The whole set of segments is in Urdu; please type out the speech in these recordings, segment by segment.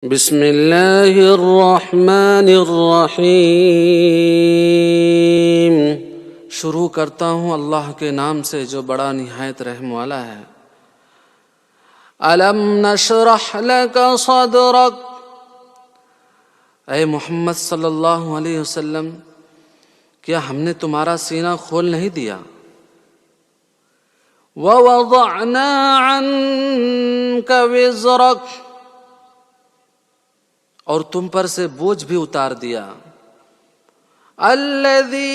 بسم اللہ الرحمن الرحیم۔ شروع کرتا ہوں اللہ کے نام سے جو بڑا نہایت رحم والا ہے۔ الم نشرح لک صدرک، اے محمد صلی اللہ علیہ وسلم، کیا ہم نے تمہارا سینہ کھول نہیں دیا؟ ووضعنا عنک وزرک، اور تم پر سے بوجھ بھی اتار دیا۔ الذی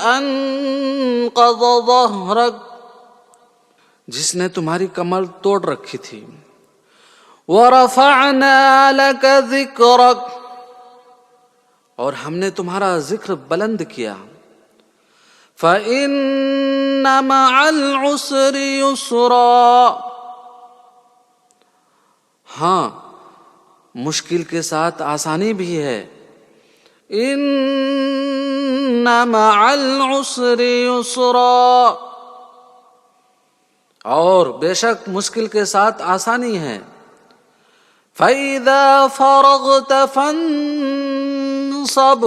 انقض ظہرک، جس نے تمہاری کمر توڑ رکھی تھی۔ ورفعنا لک ذکرک، اور ہم نے تمہارا ذکر بلند کیا۔ فإن مع العسر یسرا، ہاں مشکل کے ساتھ آسانی بھی ہے۔ ان مع العسر یسرا، اور بے شک مشکل کے ساتھ آسانی ہے۔ فَإِذَا فَرَغْتَ فَانصَبْ،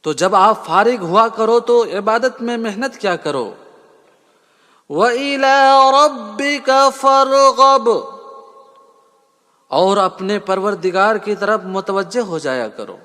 تو جب آپ فارغ ہوا کرو تو عبادت میں محنت کیا کرو۔ وَإِلَىٰ رَبِّكَ فَارْغَب، اور اپنے پروردگار کی طرف متوجہ ہو جایا کرو۔